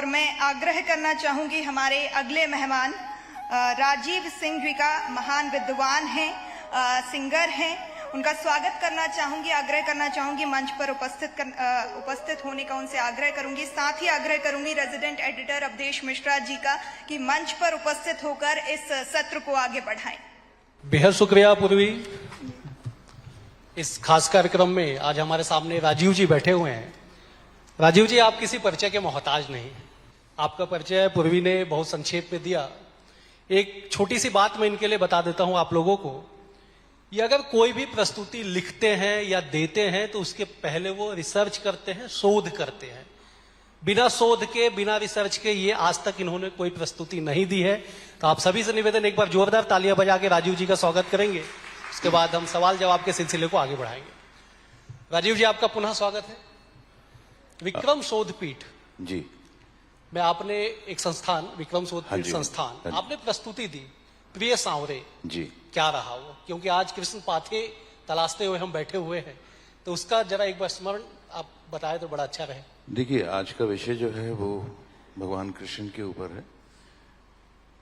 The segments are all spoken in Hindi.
और मैं आग्रह करना चाहूंगी हमारे अगले मेहमान राजीव सिंह जी का महान विद्वान हैं, सिंगर हैं, उनका स्वागत करना चाहूंगी, आग्रह करना चाहूंगी मंच पर उपस्थित होने का उनसे आग्रह करूंगी। साथ ही आग्रह करूंगी रेजिडेंट एडिटर अवधेश मिश्रा जी का कि मंच पर उपस्थित होकर इस सत्र को आगे बढ़ाएं। बेहद शुक्रिया पूर्वी। इस खास कार्यक्रम में आज हमारे सामने राजीव जी बैठे हुए हैं। राजीव जी, आप किसी परिचय के मोहताज नहीं, आपका परिचय पूर्वी ने बहुत संक्षेप में दिया। एक छोटी सी बात मैं इनके लिए बता देता हूं आप लोगों को। ये अगर कोई भी प्रस्तुति लिखते हैं या देते हैं तो उसके पहले वो रिसर्च करते हैं, शोध करते हैं। बिना शोध के, बिना रिसर्च के ये आज तक इन्होंने कोई प्रस्तुति नहीं दी है। तो आप सभी से निवेदन, एक बार जोरदार तालियां बजा के राजीव जी का स्वागत करेंगे। उसके बाद हम सवाल जवाब के सिलसिले को आगे बढ़ाएंगे। राजीव जी, आपका पुनः स्वागत है। विक्रम शोधपीठ जी में आपने एक संस्थान, विक्रम शोधपीठ संस्थान, आपने प्रस्तुति दी, प्रिय सांवरे जी। क्या रहा वो? क्योंकि आज कृष्ण पाथे तलाशते हुए हम बैठे हुए हैं, तो उसका जरा एक बार स्मरण आप बताए तो बड़ा अच्छा रहे। देखिए, आज का विषय जो है वो भगवान कृष्ण के ऊपर है।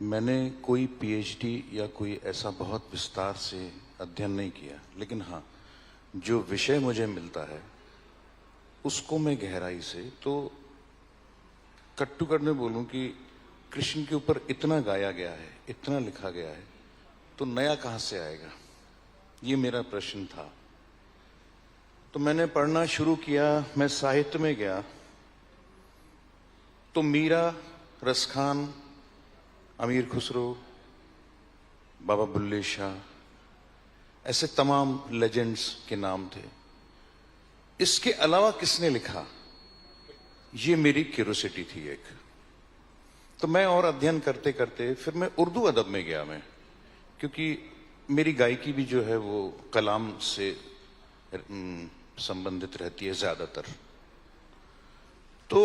मैंने कोई पीएचडी या कोई ऐसा बहुत विस्तार से अध्ययन नहीं किया, लेकिन हाँ, जो विषय मुझे मिलता है उसको मैं गहराई से, तो कट टू कट में बोलूं कि कृष्ण के ऊपर इतना गाया गया है, इतना लिखा गया है, तो नया कहां से आएगा, ये मेरा प्रश्न था। तो मैंने पढ़ना शुरू किया, मैं साहित्य में गया तो मीरा, रसखान, अमीर खुसरो, बाबा बुल्ले शाह, ऐसे तमाम लेजेंड्स के नाम थे। इसके अलावा किसने लिखा, ये मेरी क्यूरियोसिटी थी एक। तो मैं और अध्ययन करते करते फिर मैं उर्दू अदब में गया मैं, क्योंकि मेरी गायकी भी जो है वो कलाम से संबंधित रहती है ज्यादातर। तो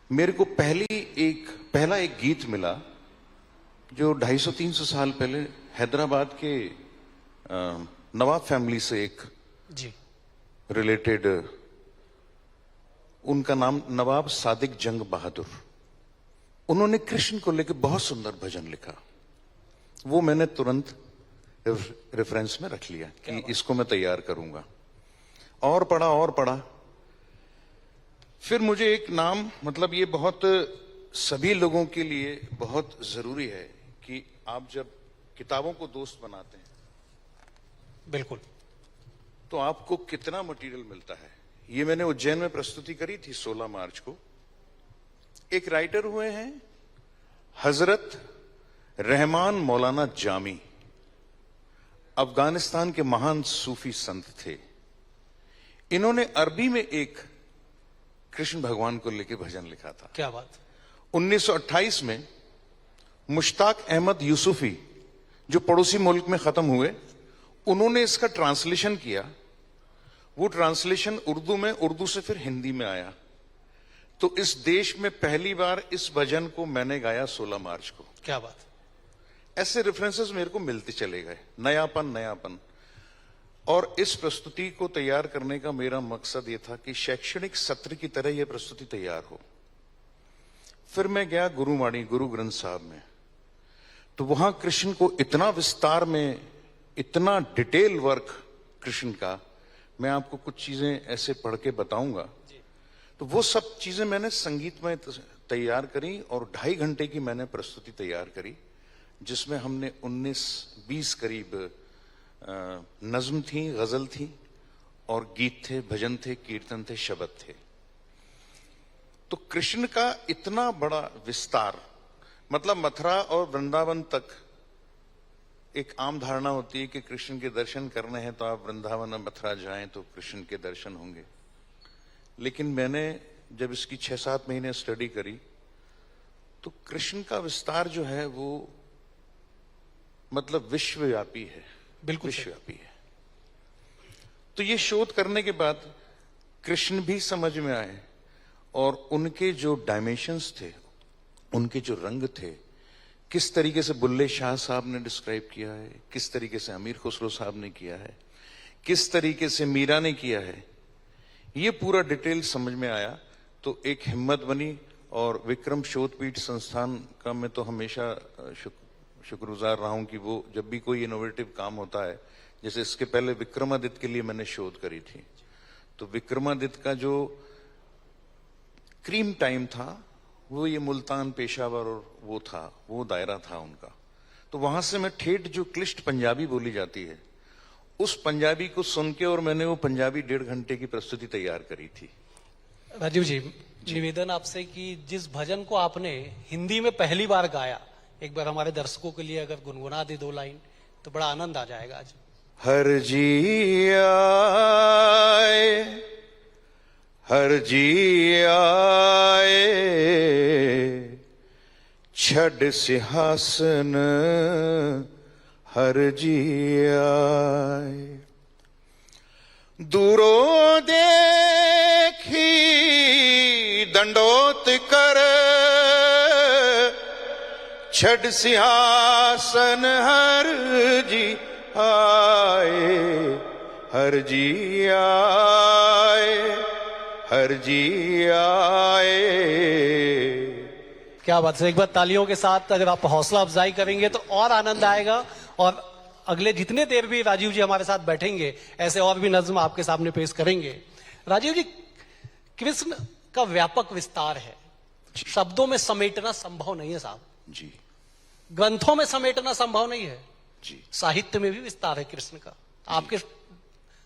मेरे को पहला एक गीत मिला जो 250-300 साल पहले हैदराबाद के नवाब फैमिली से एक जी रिलेटेड, उनका नाम नवाब सादिक जंग बहादुर, उन्होंने कृष्ण को लेकर बहुत सुंदर भजन लिखा। वो मैंने तुरंत रेफरेंस में रख लिया कि इसको मैं तैयार करूंगा। और पढ़ा। फिर मुझे एक नाम, मतलब ये बहुत सभी लोगों के लिए बहुत जरूरी है कि आप जब किताबों को दोस्त बनाते हैं, बिल्कुल, तो आपको कितना मटेरियल मिलता है। ये मैंने उज्जैन में प्रस्तुति करी थी 16 मार्च को। एक राइटर हुए हैं हजरत रहमान मौलाना जामी, अफगानिस्तान के महान सूफी संत थे। इन्होंने अरबी में एक कृष्ण भगवान को लेकर भजन लिखा था। क्या बात। 1928 में मुश्ताक अहमद यूसुफी, जो पड़ोसी मुल्क में खत्म हुए, उन्होंने इसका ट्रांसलेशन किया। वो ट्रांसलेशन उर्दू में, उर्दू से फिर हिंदी में आया। तो इस देश में पहली बार इस भजन को मैंने गाया 16 मार्च को। क्या बात। ऐसे रेफरेंसेस मेरे को मिलते चले गए, नयापन। और इस प्रस्तुति को तैयार करने का मेरा मकसद ये था कि शैक्षणिक सत्र की तरह यह प्रस्तुति तैयार हो। फिर मैं गया गुरुवाणी, गुरु ग्रंथ साहब में, तो वहां कृष्ण को इतना विस्तार में, इतना डिटेल वर्क कृष्ण का, मैं आपको कुछ चीजें ऐसे पढ़ के बताऊंगा। तो वो सब चीजें मैंने संगीत में तैयार करी और 2.5 घंटे की मैंने प्रस्तुति तैयार करी, जिसमें हमने 19-20 करीब नज्म थी, गजल थी और गीत थे, भजन थे, कीर्तन थे, शब्द थे। तो कृष्ण का इतना बड़ा विस्तार, मतलब मथुरा और वृंदावन तक एक आम धारणा होती है कि कृष्ण के दर्शन करने हैं तो आप वृंदावन और मथुरा जाएं तो कृष्ण के दर्शन होंगे। लेकिन मैंने जब इसकी 6-7 महीने स्टडी करी, तो कृष्ण का विस्तार जो है वो मतलब विश्वव्यापी है, बिल्कुल विश्वव्यापी है। तो ये शोध करने के बाद कृष्ण भी समझ में आए और उनके जो डायमेंशंस थे, उनके जो रंग थे, किस तरीके से बुल्ले शाह साहब ने डिस्क्राइब किया है, किस तरीके से अमीर खुसरो साहब ने किया है, किस तरीके से मीरा ने किया है, ये पूरा डिटेल समझ में आया। तो एक हिम्मत बनी। और विक्रम शोधपीठ संस्थान का मैं तो हमेशा शुक्रगुजार रहा हूं कि वो जब भी कोई इनोवेटिव काम होता है, जैसे इसके पहले विक्रमादित्य के लिए मैंने शोध करी थी, तो विक्रमादित्य का जो क्रीम टाइम था वो ये मुल्तान, पेशावर और वो था, वो दायरा था उनका। तो वहां से मैं ठेठ जो क्लिष्ट पंजाबी बोली जाती है उस पंजाबी को सुन के और मैंने वो पंजाबी 1.5 घंटे की प्रस्तुति तैयार करी थी। राजीव जी, निवेदन आपसे कि जिस भजन को आपने हिंदी में पहली बार गाया, एक बार हमारे दर्शकों के लिए अगर गुनगुना दे 2 लाइन तो बड़ा आनंद आ जाएगा आज। हर जी आए, हर जी आए, छड़ सिंहासन हर जी आए। दूरों देखी दंडोत कर, छड़ सिंहासन हर जी आए, हर जी आए, हर जी आए। क्या बात है, एक बार तालियों के साथ अगर आप हौसला अफजाई करेंगे तो और आनंद आएगा। और अगले जितने देर भी राजीव जी हमारे साथ बैठेंगे ऐसे और भी नज्म आपके सामने पेश करेंगे। राजीव जी, कृष्ण का व्यापक विस्तार है, शब्दों में समेटना संभव नहीं है साहब जी, ग्रंथों में समेटना संभव नहीं है जी, साहित्य में भी विस्तार है कृष्ण का। आपके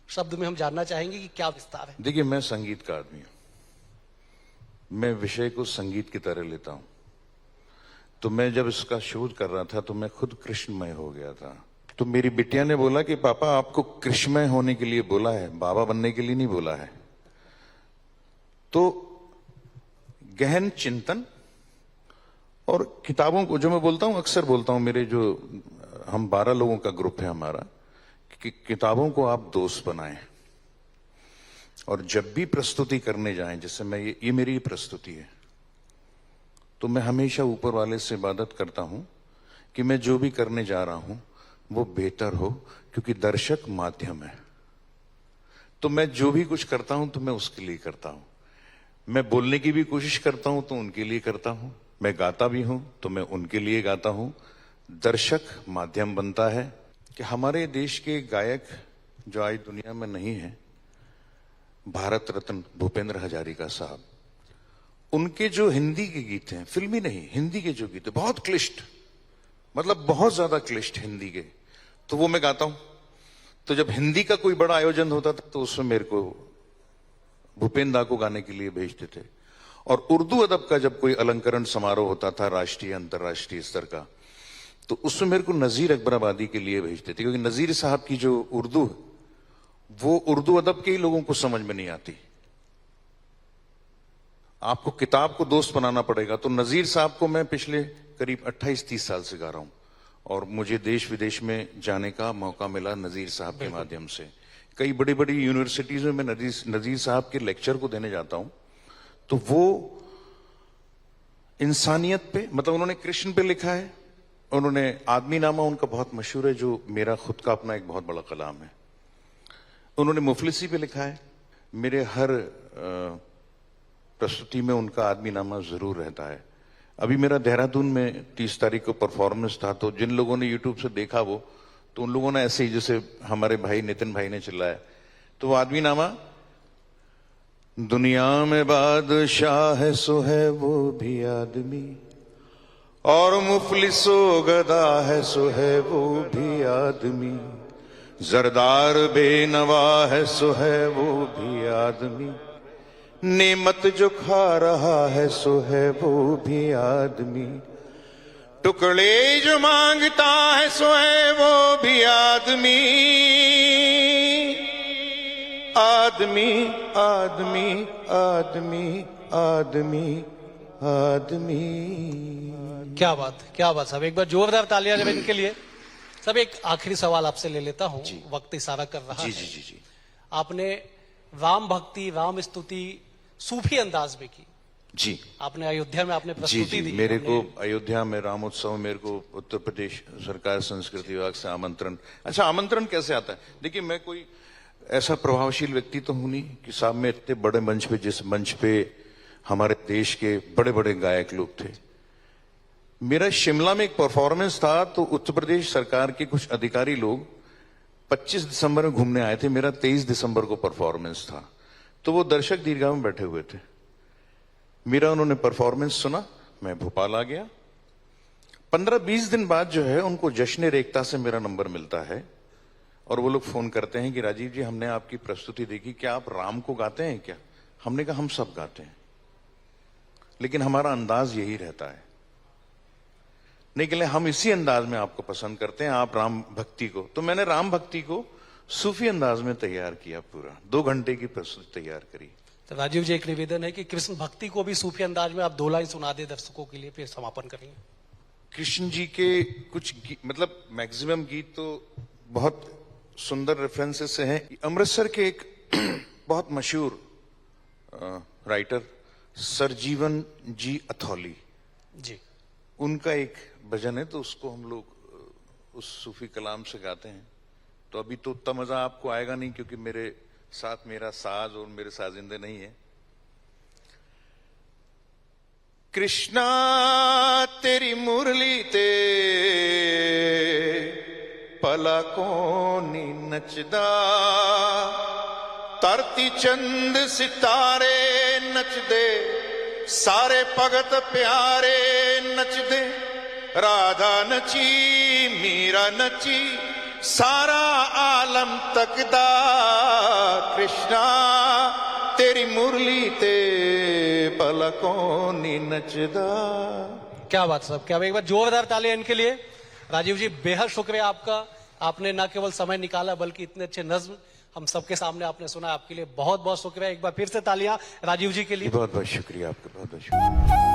शब्द में हम जानना चाहेंगे कि क्या विस्तार है। देखिए, मैं संगीत का आदमी हूं, मैं विषय को संगीत की तरह लेता हूं। तो मैं जब इसका शोध कर रहा था तो मैं खुद कृष्णमय हो गया था। तो मेरी बिटिया ने बोला कि पापा आपको कृष्णमय होने के लिए बोला है, बाबा बनने के लिए नहीं बोला है। तो गहन चिंतन और किताबों को, जो मैं बोलता हूं, अक्सर बोलता हूं, मेरे जो हम 12 लोगों का ग्रुप है हमारा, कि किताबों को आप दोस्त बनाएं। और जब भी प्रस्तुति करने जाएं, जैसे मैं ये मेरी प्रस्तुति है, तो मैं हमेशा ऊपर वाले से इबादत करता हूं कि मैं जो भी करने जा रहा हूं वो बेहतर हो, क्योंकि दर्शक माध्यम है। तो मैं जो भी कुछ करता हूं तो मैं उसके लिए करता हूं। मैं बोलने की भी कोशिश करता हूं तो उनके लिए करता हूं, मैं गाता भी हूं तो मैं उनके लिए गाता हूं। दर्शक माध्यम बनता है। कि हमारे देश के गायक जो आज दुनिया में नहीं है, भारत रत्न भूपेंद्र हजारिका साहब, उनके जो हिंदी के गीत हैं, फिल्मी नहीं, हिंदी के जो गीत हैं, बहुत क्लिष्ट, मतलब बहुत ज्यादा क्लिष्ट हिंदी के, तो वो मैं गाता हूं। तो जब हिंदी का कोई बड़ा आयोजन होता था तो उसमें मेरे को भूपेंद्र दा को गाने के लिए भेजते थे। और उर्दू अदब का जब कोई अलंकरण समारोह होता था राष्ट्रीय अंतर्राष्ट्रीय स्तर का, तो उसमें मेरे को नजीर अकबराबादी के लिए भेजते थे, क्योंकि नजीर साहब की जो उर्दू, वो उर्दू अदब के ही लोगों को समझ में नहीं आती। आपको किताब को दोस्त बनाना पड़ेगा। तो नजीर साहब को मैं पिछले करीब 28-30 साल से गा रहा हूं, और मुझे देश विदेश में जाने का मौका मिला नजीर साहब के माध्यम से। कई बड़ी बड़ी यूनिवर्सिटीज में मैं नजीर साहब के लेक्चर को देने जाता हूं। तो वो इंसानियत पे, मतलब उन्होंने कृष्ण पे लिखा है, उन्होंने आदमी नामा उनका बहुत मशहूर है, जो मेरा खुद का अपना एक बहुत बड़ा कलाम है। उन्होंने मुफलिसी पे लिखा है। मेरे हर प्रस्तुति में उनका आदमी नामा जरूर रहता है। अभी मेरा देहरादून में 30 तारीख को परफॉर्मेंस था, तो जिन लोगों ने यूट्यूब से देखा वो, तो उन लोगों ने ऐसे ही, जैसे हमारे भाई नितिन भाई ने चिल्लाया, तो वो आदमी नामा, दुनिया में बादशाह है सो है वो भी आदमी, और मुफलिसो गदा है सो है वो भी आदमी, जरदार बेनवा है सो है वो भी आदमी, नेमत जो खा रहा है सो है वो भी आदमी, टुकड़े जो मांगता है सो है वो भी आदमी, आदमी आदमी आदमी आदमी आदमी। क्या बात, क्या बात साहब, एक बार जोरदार तालियां जब इनके लिए। सब एक आखिरी सवाल आपसे ले लेता हूं, वक्त इशारा कर रहा है। जी जी जी। आपने राम भक्ति, राम स्तुति सूफी अंदाज में की। जी, आपने अयोध्या में आपने जी प्रस्तुति जी, दी। मेरे को अयोध्या में रामोत्सव, मेरे को उत्तर प्रदेश सरकार संस्कृति विभाग से आमंत्रण। अच्छा, आमंत्रण कैसे आता है? देखिए, मैं कोई ऐसा प्रभावशील व्यक्ति तो हूं नहीं कि साहब मैं इतने बड़े मंच पे, जिस मंच पे हमारे देश के बड़े बड़े गायक लोग थे। मेरा शिमला में एक परफॉर्मेंस था, तो उत्तर प्रदेश सरकार के कुछ अधिकारी लोग 25 दिसंबर में घूमने आए थे, मेरा 23 दिसंबर को परफॉर्मेंस था, तो वो दर्शक दीर्घा में बैठे हुए थे। मेरा उन्होंने परफॉर्मेंस सुना, मैं भोपाल आ गया। 15-20 दिन बाद जो है उनको जश्न रेखता से मेरा नंबर मिलता है और वो लोग फोन करते हैं कि राजीव जी, हमने आपकी प्रस्तुति देखी, क्या आप राम को गाते हैं क्या? हमने कहा हम सब गाते हैं, लेकिन हमारा अंदाज यही रहता है, नहीं के लिए हम इसी अंदाज में आपको पसंद करते हैं, आप राम भक्ति को। तो मैंने राम भक्ति को सूफी अंदाज में तैयार किया, पूरा 2 घंटे की प्रस्तुति तैयार करी। तो राजीव जी, एक निवेदन है कि कृष्ण भक्ति को भी सूफी अंदाज में आप 2 लाइन सुना दे दर्शकों के लिए, फिर समापन करेंगे। कृष्ण जी के कुछ मतलब मैक्सिमम गीत तो बहुत सुंदर रेफरेंसेस से हैं। अमृतसर के एक बहुत मशहूर राइटर सरजीवन जी अथौली जी, उनका एक भजन है, तो उसको हम लोग उस सूफी कलाम से गाते हैं। तो अभी तो उतना मजा आपको आएगा नहीं, क्योंकि मेरे साथ मेरा साज और मेरे साजिंदे नहीं है। कृष्णा तेरी मुरली ते पलकों नी नचदा, धरती चंद सितारे नचदे, सारे भगत प्यारे नचदे, राधा नची मीरा नची, सारा आलम तकदा, कृष्णा तेरी मुरली ते पलकों नी नचदा। क्या बात साहब, क्या बात। एक बार जोरदार तालियां इनके लिए। राजीव जी, बेहद शुक्रिया आपका, आपने न केवल समय निकाला बल्कि इतने अच्छे नज्म हम सबके सामने आपने सुना, आपके लिए बहुत बहुत शुक्रिया। एक बार फिर से तालियां राजीव जी के लिए। बहुत बहुत शुक्रिया आपका, बहुत बहुत शुक्रिया।